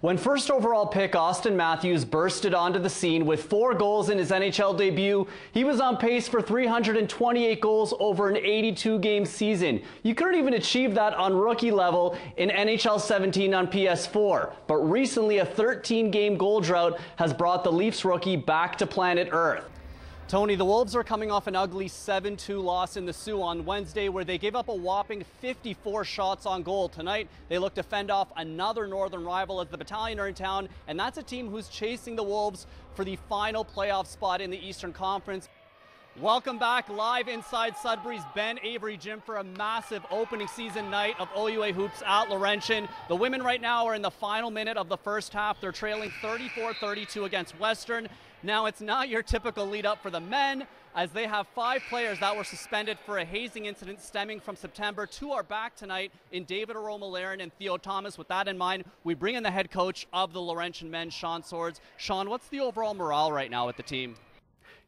When first overall pick Austin Matthews bursted onto the scene with 4 goals in his NHL debut, he was on pace for 328 goals over an 82-game season. You couldn't even achieve that on rookie level in NHL 17 on PS4. But recently, a 13-game goal drought has brought the Leafs rookie back to planet Earth. Tony, the Wolves are coming off an ugly 7-2 loss in the Sioux on Wednesday, where they gave up a whopping 54 shots on goal. Tonight, they look to fend off another northern rival as the Battalion are in town, and that's a team who's chasing the Wolves for the final playoff spot in the Eastern Conference. Welcome back live inside Sudbury's Ben Avery Gym for a massive opening season night of OUA Hoops at Laurentian. The women right now are in the final minute of the first half. They're trailing 34-32 against Western. Now, it's not your typical lead up for the men, as they have 5 players that were suspended for a hazing incident stemming from September. 2 are back tonight in David Aroma-Laren and Theo Thomas. With that in mind, we bring in the head coach of the Laurentian men, Sean Swords. Sean, what's the overall morale right now with the team?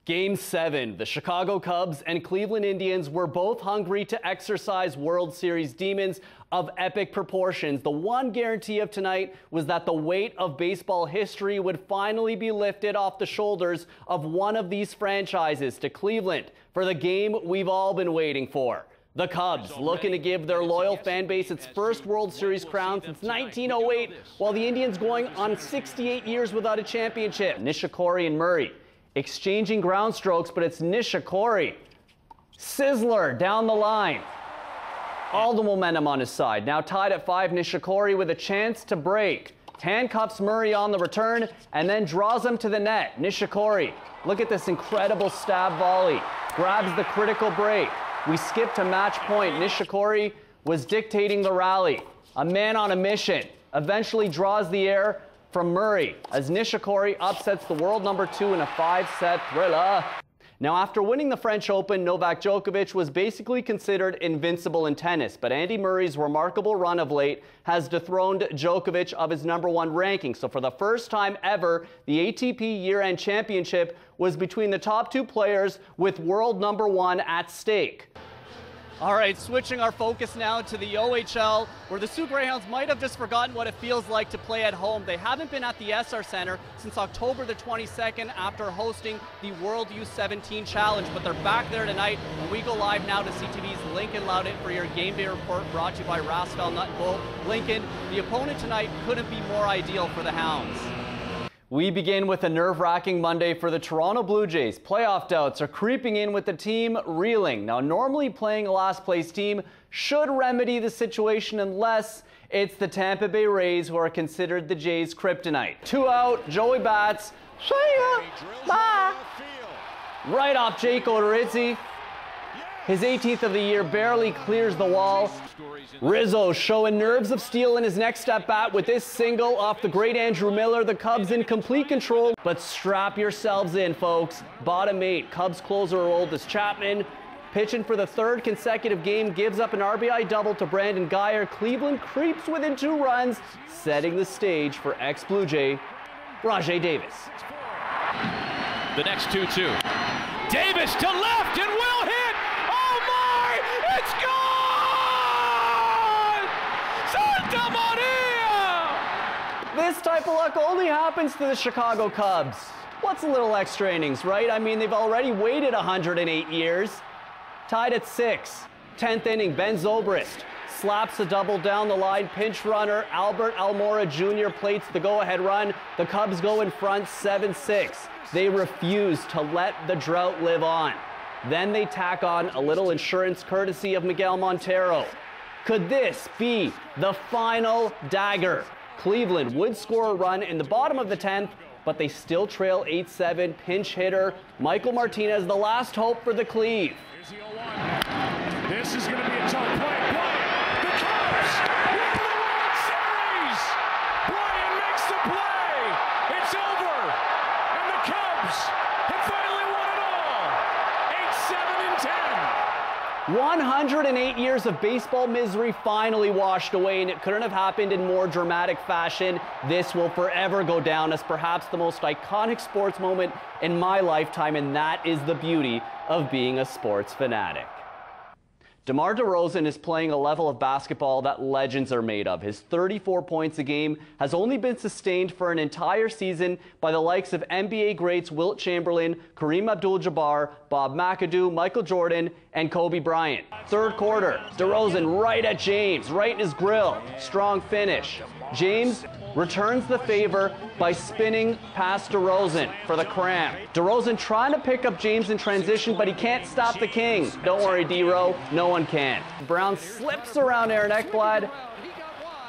Game 7, the Chicago Cubs and Cleveland Indians were both hungry to exercise World Series demons of epic proportions. The one guarantee of tonight was that the weight of baseball history would finally be lifted off the shoulders of one of these franchises to Cleveland for the game we've all been waiting for. The Cubs looking to give their loyal fan base its first World Series crown since 1908, while the Indians going on 68 years without a championship. Nishikori and Murray exchanging ground strokes, but it's Nishikori. Sizzler down the line. All the momentum on his side. Now tied at 5, Nishikori with a chance to break. Handcuffs Murray on the return and then draws him to the net. Nishikori, look at this incredible stab volley. Grabs the critical break. We skip to match point. Nishikori was dictating the rally. A man on a mission. Eventually draws the air from Murray as Nishikori upsets the world number 2 in a 5-set thriller. Now, after winning the French Open, Novak Djokovic was basically considered invincible in tennis, but Andy Murray's remarkable run of late has dethroned Djokovic of his #1 ranking. So for the first time ever, the ATP year-end championship was between the top 2 players with world #1 at stake. All right, switching our focus now to the OHL, where the Sioux Greyhounds might have just forgotten what it feels like to play at home. They haven't been at the SR Center since October the 22nd after hosting the World U17 Challenge, but they're back there tonight, and we go live now to CTV's Lincoln Loudon for your game day report brought to you by Rascal Nut and Bolt. Lincoln, the opponent tonight couldn't be more ideal for the Hounds. We begin with a nerve-wracking Monday for the Toronto Blue Jays. Playoff doubts are creeping in with the team reeling. Now, normally playing a last-place team should remedy the situation unless it's the Tampa Bay Rays who are considered the Jays' kryptonite. 2 out, Joey bats. See ya! Bye! Right off Jake Odorizzi. His 18th of the year barely clears the wall. Rizzo showing nerves of steel in his next step bat with this single off the great Andrew Miller. The Cubs in complete control, but strap yourselves in, folks. Bottom 8, Cubs closer Aroldis Chapman, pitching for the 3rd consecutive game, gives up an RBI double to Brandon Guyer. Cleveland creeps within 2 runs, setting the stage for ex-Blue Jay, Rajay Davis. The next 2-2. Davis to left and will hit! It's gone! Santa Maria! This type of luck only happens to the Chicago Cubs. What's a little extra innings, right? I mean, they've already waited 108 years. Tied at 6. 10th inning, Ben Zobrist slaps a double down the line. Pinch runner Albert Almora Jr. plates the go-ahead run. The Cubs go in front 7-6. They refuse to let the drought live on. Then they tack on a little insurance courtesy of Miguel Montero. Could this be the final dagger? Cleveland would score a run in the bottom of the 10th, but they still trail 8-7. Pinch hitter Michael Martinez, the last hope for the Cleve. This is going to be a tough play. The Cubs win the World Series! Brian makes the play! It's over! And the Cubs have finally won it all! 8-7-10. 108 years of baseball misery finally washed away, and it couldn't have happened in more dramatic fashion. This will forever go down as perhaps the most iconic sports moment in my lifetime, and that is the beauty of being a sports fanatic. DeMar DeRozan is playing a level of basketball that legends are made of. His 34 points a game has only been sustained for an entire season by the likes of NBA greats Wilt Chamberlain, Kareem Abdul-Jabbar, Bob McAdoo, Michael Jordan, and Kobe Bryant. Third quarter, DeRozan right at James, right in his grill. Strong finish. James returns the favor by spinning past DeRozan for the cramp. DeRozan trying to pick up James in transition, but he can't stop the King. Don't worry, D-Row, no one can. Brown slips around Aaron Ekblad.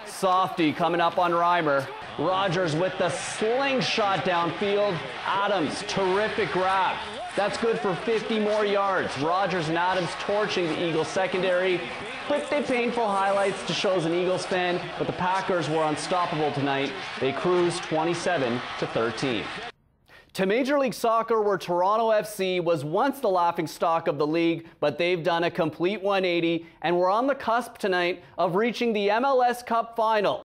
Softy coming up on Reimer. Rogers with the slingshot downfield. Adams, terrific grab. That's good for 50 more yards. Rogers and Adams torching the Eagles secondary. Pretty painful highlights to show as an Eagles fan, but the Packers were unstoppable tonight. They cruised 27-13. To Major League Soccer, where Toronto FC was once the laughingstock of the league, but they've done a complete 180 and we're on the cusp tonight of reaching the MLS Cup final.